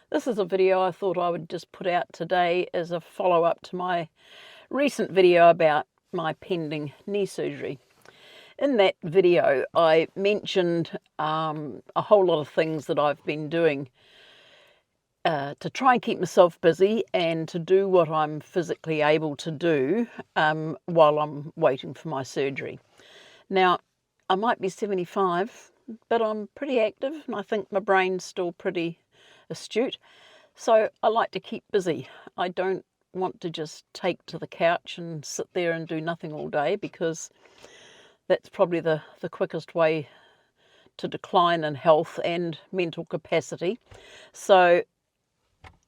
This is a video I thought I would just put out today as a follow-up to my recent video about my pending knee surgery. In that video, I mentioned a whole lot of things that I've been doing to try and keep myself busy and to do what I'm physically able to do while I'm waiting for my surgery. Now, I might be 75, but I'm pretty active and I think my brain's still pretty astute. So I like to keep busy. I don't want to just take to the couch and sit there and do nothing all day, because that's probably the quickest way to decline in health and mental capacity. So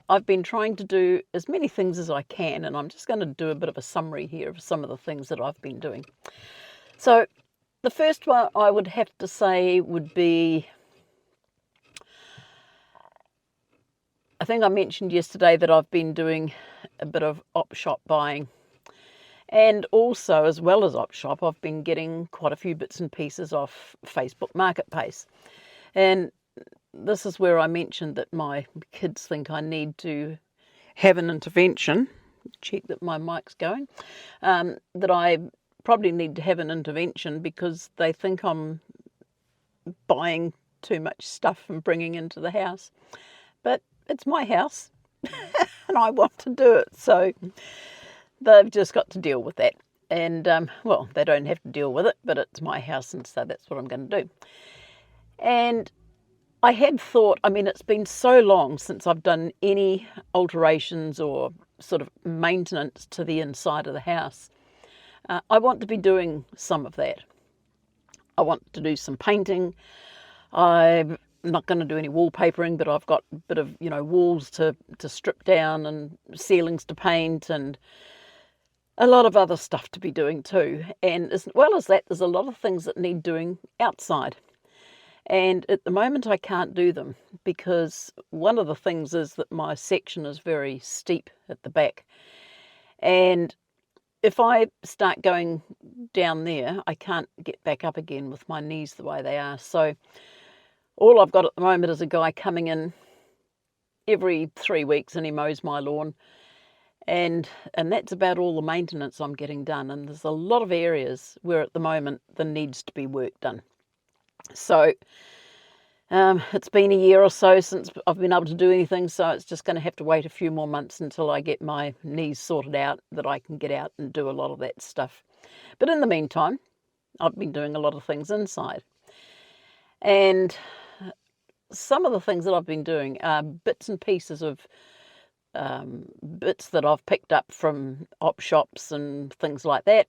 I've been trying to do as many things as I can, and I'm just going to do a bit of a summary here of some of the things that I've been doing. So the first one I would have to say would be, I think I mentioned yesterday that I've been doing a bit of op shop buying. And also, as well as op shop, I've been getting quite a few bits and pieces off Facebook Marketplace. And this is where I mentioned that my kids think I need to have an intervention. Check that my mic's going. That I probably need to have an intervention because they think I'm buying too much stuff and bringing into the house. But it's my house and I want to do it. So they've just got to deal with that. And, well, they don't have to deal with it, but it's my house, and so that's what I'm going to do. And I had thought, I mean, it's been so long since I've done any alterations or sort of maintenance to the inside of the house. I want to be doing some of that. I want to do some painting. I'm not going to do any wallpapering, but I've got a bit of, walls to strip down and ceilings to paint and a lot of other stuff to be doing too. And as well as that, there's a lot of things that need doing outside. And at the moment I can't do them because one of the things is that my section is very steep at the back. And if I start going down there, I can't get back up again with my knees the way they are. So all I've got at the moment is a guy coming in every 3 weeks and he mows my lawn. And that's about all the maintenance I'm getting done. And there's a lot of areas where at the moment there needs to be work done. So it's been a year or so since I've been able to do anything, so it's just going to have to wait a few more months until I get my knees sorted out, that I can get out and do a lot of that stuff. But in the meantime, I've been doing a lot of things inside. And some of the things that I've been doing are bits and pieces of bits that I've picked up from op shops and things like that.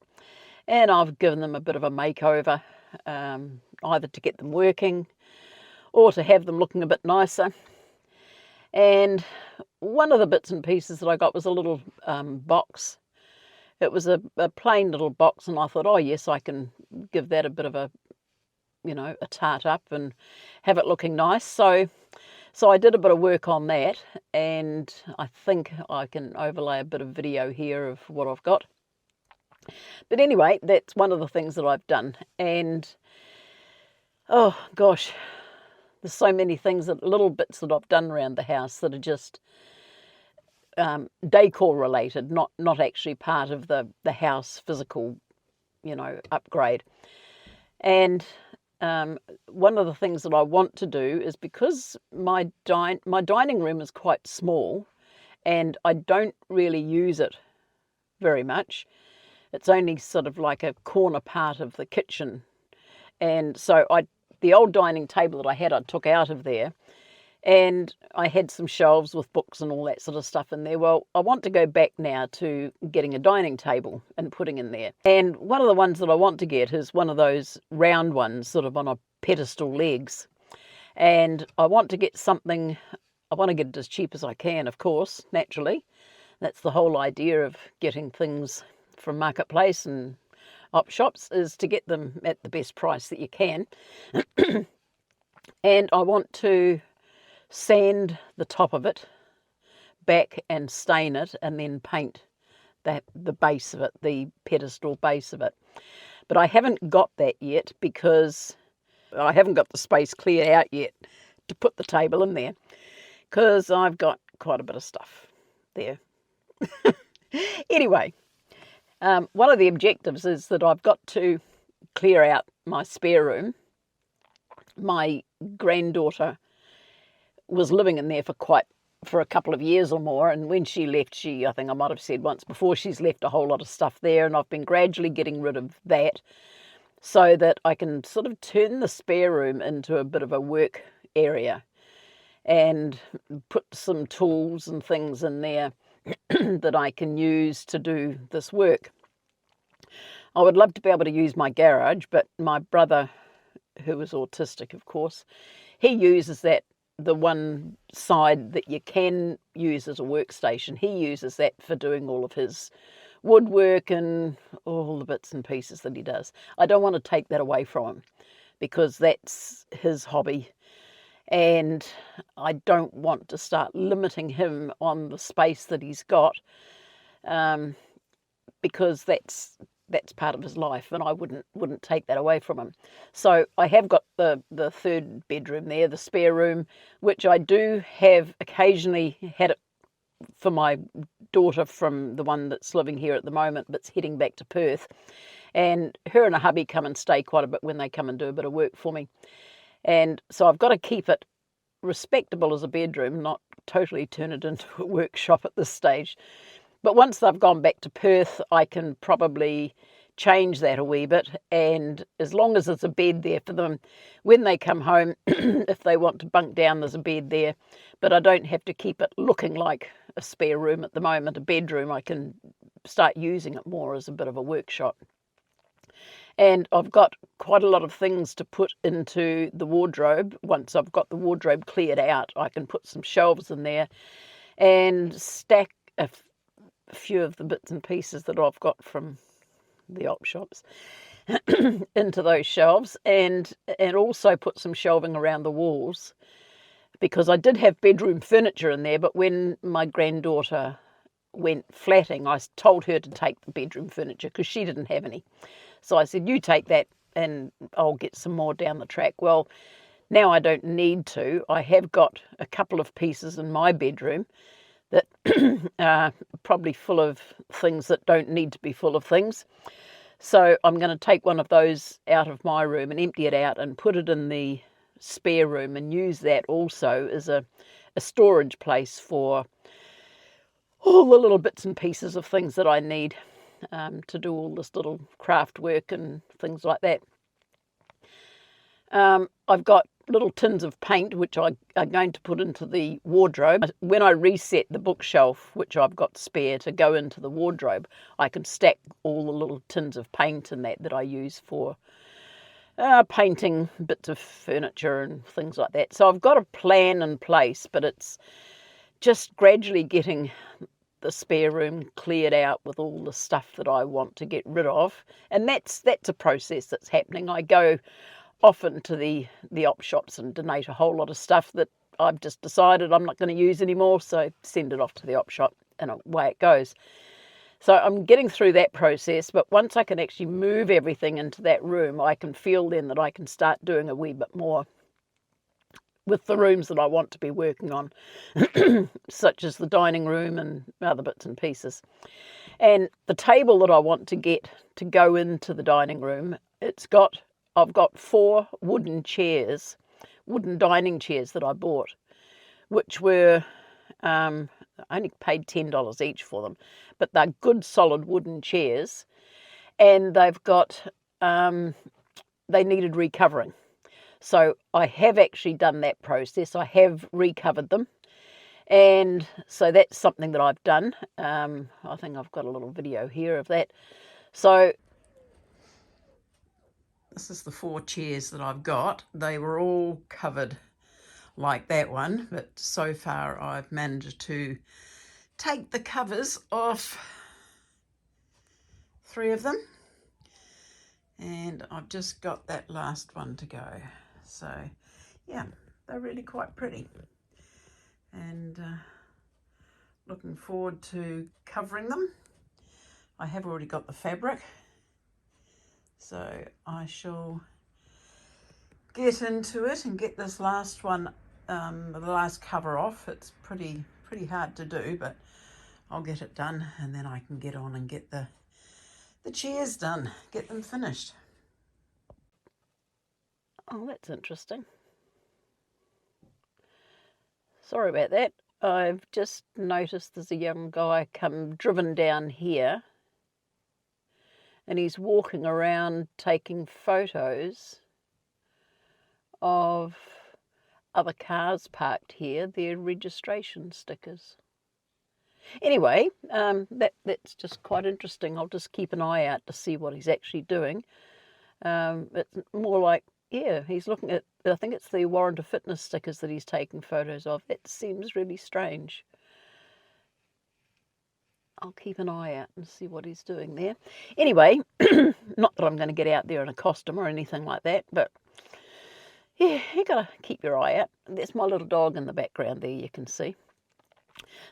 And I've given them a bit of a makeover, either to get them working or to have them looking a bit nicer. And one of the bits and pieces that I got was a little box. It was a plain little box, and I thought, oh yes, I can give that a bit of a, a tart up and have it looking nice. So I did a bit of work on that, and I think I can overlay a bit of video here of what I've got. But anyway, that's one of the things that I've done. And oh gosh, there's so many things, little bits that I've done around the house that are just decor related, not actually part of the house physical, upgrade. And one of the things that I want to do is, because my dining room is quite small and I don't really use it very much. It's only sort of like a corner part of the kitchen. And so the old dining table that I had, I took out of there, and I had some shelves with books and all that sort of stuff in there. Well, I want to go back now to getting a dining table and putting in there. And one of the ones that I want to get is one of those round ones, sort of on a pedestal legs. And I want to get something, I want to get it as cheap as I can, of course, naturally. That's the whole idea of getting things from Marketplace and op shops, is to get them at the best price that you can. And I want to sand the top of it back and stain it and then paint the base of it, the pedestal base of it. But I haven't got that yet because I haven't got the space cleared out yet to put the table in there, because I've got quite a bit of stuff there. Anyway, one of the objectives is that I've got to clear out my spare room. My granddaughter was living in there for a couple of years or more, and when she left, I think I might have said once before, she's left a whole lot of stuff there, and I've been gradually getting rid of that so that I can sort of turn the spare room into a bit of a work area and put some tools and things in there that I can use to do this work. I would love to be able to use my garage, but my brother, who is autistic, of course, he uses that, the one side that you can use as a workstation, he uses that for doing all of his woodwork and all the bits and pieces that he does. I don't want to take that away from him because that's his hobby, and I don't want to start limiting him on the space that he's got, because that's part of his life, and I wouldn't take that away from him. So I have got the third bedroom there, the spare room, which I do have occasionally had it for my daughter from the one that's living here at the moment but's heading back to Perth, and her and a hubby come and stay quite a bit when they come and do a bit of work for me. And so I've got to keep it respectable as a bedroom, not totally turn it into a workshop at this stage. But once they've gone back to Perth, I can probably change that a wee bit, and as long as there's a bed there for them, when they come home, if they want to bunk down, there's a bed there, but I don't have to keep it looking like a spare room at the moment, a bedroom. I can start using it more as a bit of a workshop. And I've got quite a lot of things to put into the wardrobe. Once I've got the wardrobe cleared out, I can put some shelves in there and stack a few of the bits and pieces that I've got from the op shops into those shelves, and also put some shelving around the walls, because I did have bedroom furniture in there, but when my granddaughter went flatting, I told her to take the bedroom furniture because she didn't have any. So I said, you take that and I'll get some more down the track. Well, now I don't need to. I have got a couple of pieces in my bedroom that are probably full of things that don't need to be full of things. So I'm going to take one of those out of my room and empty it out and put it in the spare room and use that also as a storage place for all the little bits and pieces of things that I need to do all this little craft work and things like that. I've got little tins of paint which I'm going to put into the wardrobe. When I reset the bookshelf, which I've got spare to go into the wardrobe, I can stack all the little tins of paint in that I use for painting bits of furniture and things like that. So I've got a plan in place, but it's just gradually getting the spare room cleared out with all the stuff that I want to get rid of, and that's a process that's happening. I go often to the op shops and donate a whole lot of stuff that I've just decided I'm not going to use anymore, so send it off to the op shop and away it goes. So I'm getting through that process, but once I can actually move everything into that room, I can feel then that I can start doing a wee bit more with the rooms that I want to be working on, such as the dining room and other bits and pieces. And the table that I want to get to go into the dining room, I've got 4 wooden dining chairs that I bought, which were, I only paid $10 each for them, but they're good solid wooden chairs, and they've got, they needed recovering. So I have actually done that process. I have recovered them, and so that's something that I've done. I think I've got a little video here of that. So this is the 4 chairs that I've got. They were all covered like that one, but so far I've managed to take the covers off 3 of them, and I've just got that last one to go. So yeah, they're really quite pretty, and looking forward to covering them. I have already got the fabric, so I shall get into it and get this last one the last cover off. It's pretty hard to do, but I'll get it done, and then I can get on and get the chairs done, get them finished. Oh, that's interesting. Sorry about that. I've just noticed there's a young guy driven down here, and he's walking around taking photos of other cars parked here, their registration stickers. Anyway, that's just quite interesting. I'll just keep an eye out to see what he's actually doing. It's more like, yeah, he's looking at, I think it's the warrant of fitness stickers that he's taking photos of. It seems really strange. I'll keep an eye out and see what he's doing there. Anyway, not that I'm going to get out there in a costume or anything like that, but yeah, you got to keep your eye out. There's my little dog in the background there, you can see.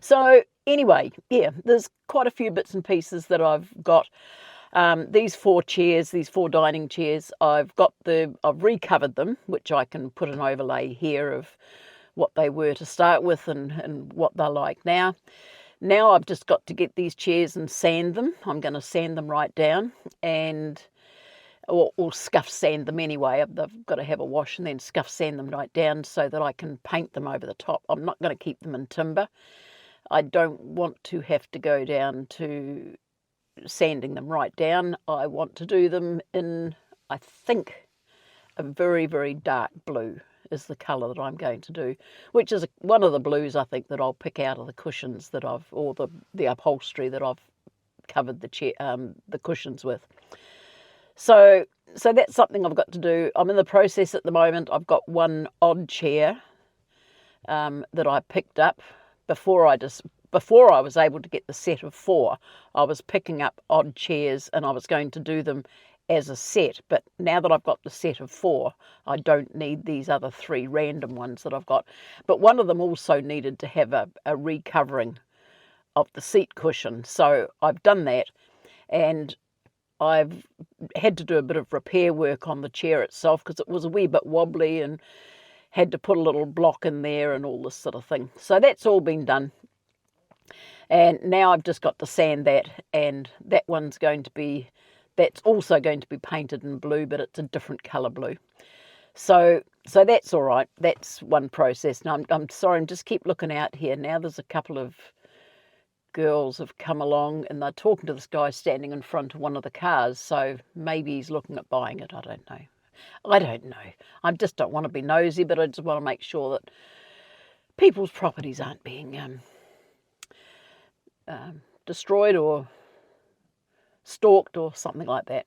So anyway, yeah, there's quite a few bits and pieces that I've got. These 4 chairs, these 4 dining chairs, I've recovered them, which I can put an overlay here of what they were to start with and what they're like now. Now I've just got to get these chairs and sand them. I'm going to sand them right down or scuff sand them anyway. I've got to have a wash and then scuff sand them right down so that I can paint them over the top. I'm not going to keep them in timber. I don't want to have to go down to sanding them right down. I want to do them in, I think, a very, very dark blue is the colour that I'm going to do, which is one of the blues I think that I'll pick out of the cushions that or the upholstery that I've covered the cushions with. So that's something I've got to do. I'm in the process at the moment. I've got one odd chair that I picked up before I was able to get the set of 4. I was picking up odd chairs and I was going to do them as a set, but now that I've got the set of 4, I don't need these other 3 random ones that I've got. But one of them also needed to have a recovering of the seat cushion, so I've done that, and I've had to do a bit of repair work on the chair itself because it was a wee bit wobbly and had to put a little block in there and all this sort of thing. So that's all been done. And now I've just got to sand that, and that's also going to be painted in blue, but it's a different colour blue. So that's all right. That's one process. Now I'm sorry, I'm just keep looking out here. Now there's a couple of girls have come along and they're talking to this guy standing in front of one of the cars. So maybe he's looking at buying it. I don't know. I just don't want to be nosy, but I just want to make sure that people's properties aren't being destroyed or stalked or something like that.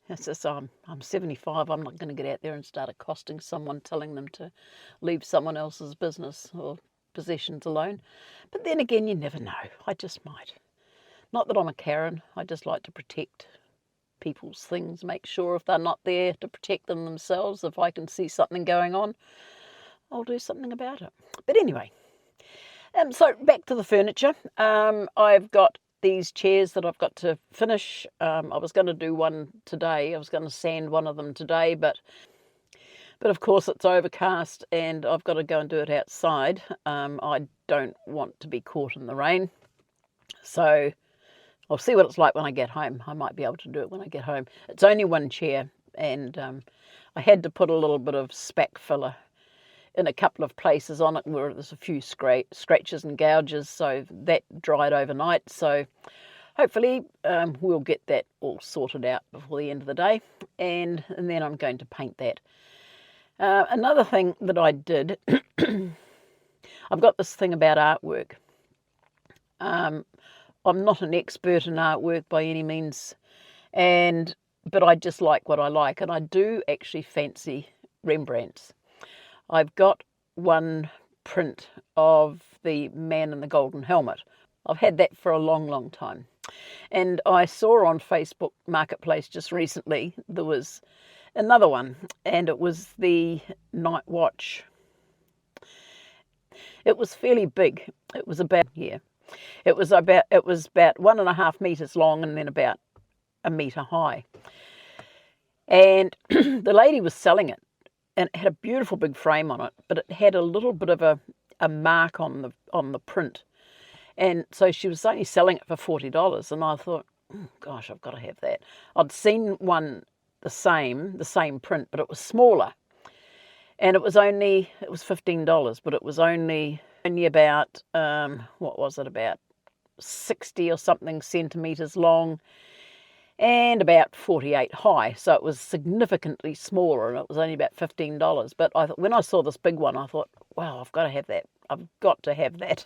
It's just, I'm 75. I'm not going to get out there and start accosting someone, telling them to leave someone else's business or possessions alone. But then again, you never know. I just might. Not that I'm a Karen. I just like to protect people's things, make sure if they're not there to protect them themselves, if I can see something going on, I'll do something about it. But anyway, so back to the furniture. I've got these chairs that I've got to finish. I was going to do one today. I was going to sand one of them today, but of course it's overcast and I've got to go and do it outside. I don't want to be caught in the rain. So I'll see what it's like when I get home. I might be able to do it when I get home. It's only one chair, and I had to put a little bit of spack filler in a couple of places on it where there's a few scratches and gouges, so that dried overnight. So hopefully we'll get that all sorted out before the end of the day, and then I'm going to paint that. Another thing that I did, I've got this thing about artwork. I'm not an expert in artwork by any means, but I just like what I like, and I do actually fancy Rembrandts. I've got one print of the Man in the Golden Helmet. I've had that for a long, long time. And I saw on Facebook Marketplace just recently there was another one, and it was the Night Watch. It was fairly big. It was about It was about 1.5 meters long and then about a meter high. And the lady was selling it and it had a beautiful big frame on it, but it had a little bit of a mark on the print. And so she was only selling it for $40, and I thought, oh, gosh, I've got to have that. I'd seen one the same print, but it was smaller, and it was $15, but it was only about what was it, about 60 or something centimeters long, and about 48 high. So it was significantly smaller, and it was only about $15. But I thought, when I saw this big one, I thought, wow, I've got to have that. I've got to have that.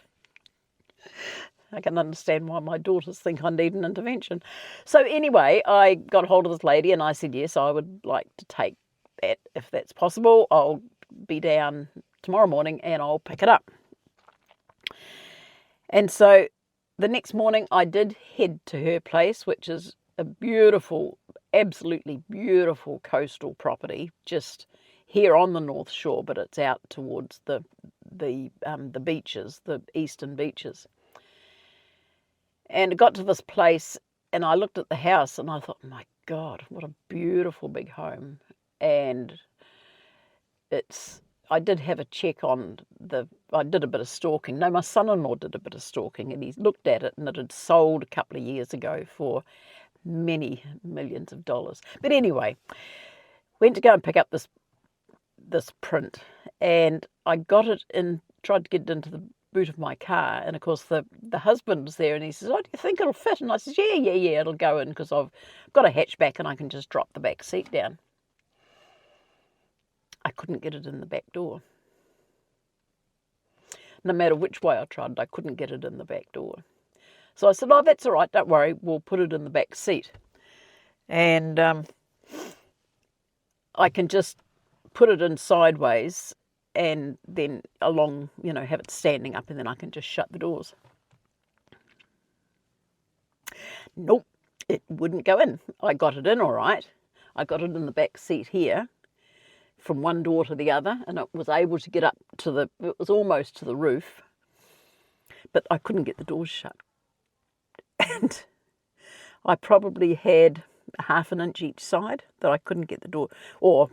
I can understand why my daughters think I need an intervention. So anyway, I got hold of this lady and I said, yes, I would like to take that if that's possible. I'll be down tomorrow morning and I'll pick it up. And so the next morning I did head to her place, which is a beautiful, absolutely beautiful coastal property, just here on the North Shore, but it's out towards the beaches, the eastern beaches. And I got to this place and I looked at the house and I thought, my God, what a beautiful big home. And I did have a check on I did a bit of stalking. No, my son-in-law did a bit of stalking, and he looked at it, and it had sold a couple of years ago for many millions of dollars. But anyway, went to go and pick up this print, and I got it in, tried to get it into the boot of my car, and of course the husband was there, and he says, oh, do you think it'll fit? And I says, yeah, it'll go in, because I've got a hatchback and I can just drop the back seat down. I couldn't get it in the back door. No matter which way I tried, I couldn't get it in the back door. So I said, oh, that's all right, don't worry, we'll put it in the back seat. And I can just put it in sideways and then along, have it standing up, and then I can just shut the doors. Nope, it wouldn't go in. I got it in all right. I got it in the back seat here, from one door to the other, and it was able to get up to it was almost to the roof, but I couldn't get the doors shut. And I probably had half an inch each side that I couldn't get the door, or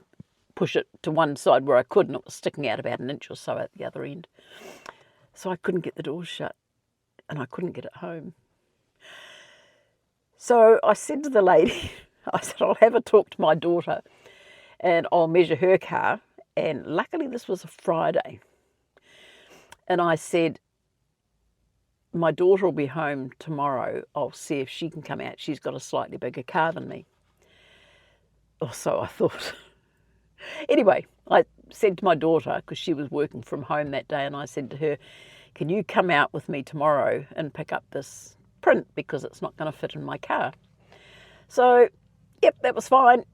push it to one side where I could, and it was sticking out about an inch or so at the other end. So I couldn't get the doors shut, and I couldn't get it home. So I said to the lady, I said, I'll have a talk to my daughter, and I'll measure her car. And luckily this was a Friday. And I said, my daughter will be home tomorrow. I'll see if she can come out. She's got a slightly bigger car than me. Or so I thought. Anyway, I said to my daughter, because she was working from home that day, and I said to her, can you come out with me tomorrow and pick up this print, because it's not going to fit in my car? So, yep, that was fine.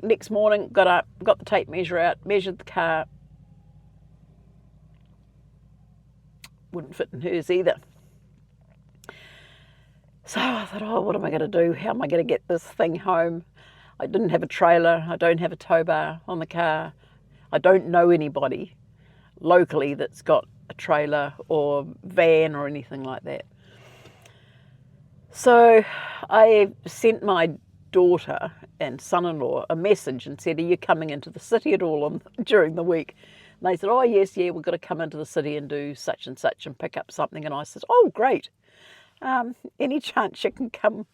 Next morning, got up, got the tape measure out, measured the car. Wouldn't fit in hers either. So I thought, oh, what am I going to do? How am I going to get this thing home? I didn't have a trailer. I don't have a tow bar on the car. I don't know anybody locally that's got a trailer or van or anything like that. So I sent my daughter and son-in-law a message and said, are you coming into the city at all during the week? And they said, oh yes, we've got to come into the city and do such and such and pick up something. And I said, oh great, any chance you can come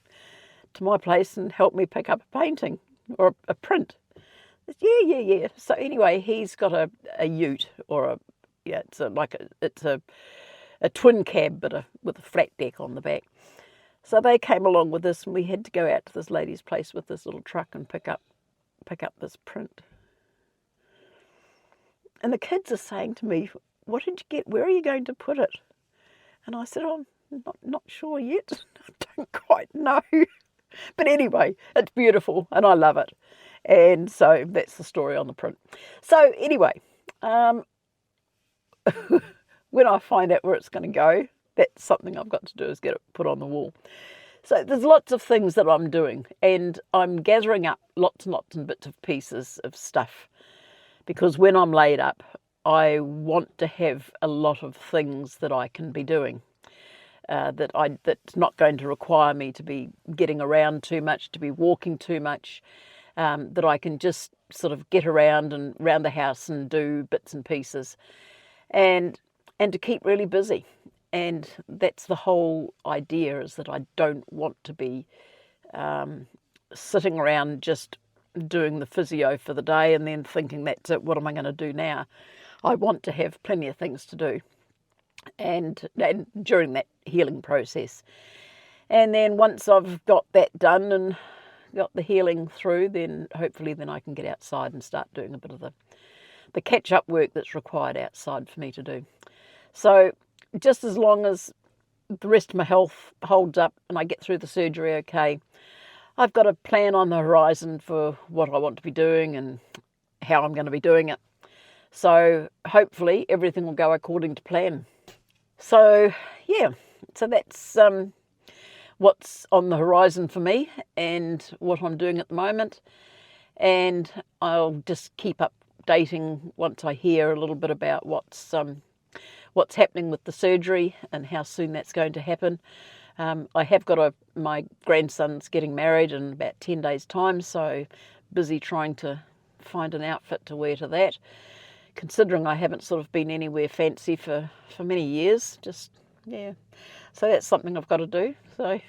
to my place and help me pick up a painting or a print? Said, yeah. So anyway, he's got a ute, or it's a twin cab, but with a flat deck on the back. So they came along with us, and we had to go out to this lady's place with this little truck and pick up this print. And the kids are saying to me, what did you get? Where are you going to put it? And I said, oh, I'm not sure yet. I don't quite know. But anyway, it's beautiful and I love it. And so that's the story on the print. So anyway, when I find out where it's going to go, that's something I've got to do, is get it put on the wall. So there's lots of things that I'm doing, and I'm gathering up lots and lots and bits of pieces of stuff, because when I'm laid up, I want to have a lot of things that I can be doing, that's not going to require me to be getting around too much, to be walking too much, that I can just sort of get around and round the house and do bits and pieces, and to keep really busy. And that's the whole idea, is that I don't want to be sitting around just doing the physio for the day and then thinking, that's it, what am I going to do now? I want to have plenty of things to do, and during that healing process. And then once I've got that done and got the healing through, then hopefully then I can get outside and start doing a bit of the catch-up work that's required outside for me to do. So just as long as the rest of my health holds up and I get through the surgery okay, I've got a plan on the horizon for what I want to be doing and how I'm going to be doing it. So hopefully everything will go according to plan. So yeah, so that's what's on the horizon for me and what I'm doing at the moment. And I'll just keep updating once I hear a little bit about what's happening with the surgery and how soon that's going to happen. I have got my grandson's getting married in about 10 days' time, so busy trying to find an outfit to wear to that, considering I haven't sort of been anywhere fancy for many years. Just, yeah. So that's something I've got to do. So,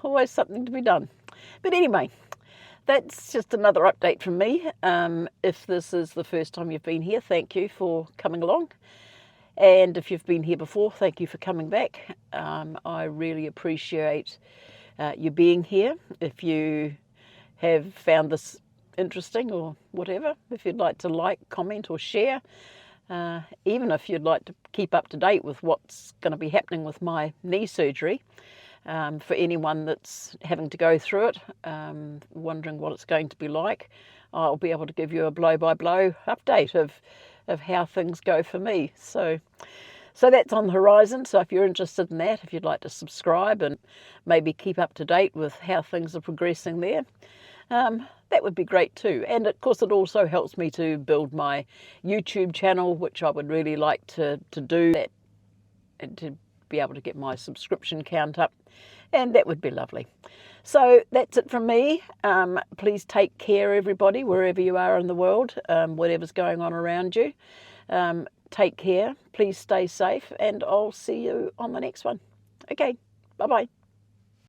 always something to be done. But anyway, that's just another update from me. If this is the first time you've been here, thank you for coming along. And if you've been here before, thank you for coming back. I really appreciate you being here. If you have found this interesting or whatever, if you'd like to like, comment or share, even if you'd like to keep up to date with what's going to be happening with my knee surgery, for anyone that's having to go through it, wondering what it's going to be like, I'll be able to give you a blow-by-blow update of how things go for me. So that's on the horizon. So if you're interested in that, if you'd like to subscribe and maybe keep up to date with how things are progressing there, that would be great too. And of course, it also helps me to build my YouTube channel, which I would really like to do that, and to be able to get my subscription count up, and that would be lovely. So that's it from me. Please take care, everybody, wherever you are in the world, whatever's going on around you. Take care, please stay safe, and I'll see you on the next one. Okay, bye-bye.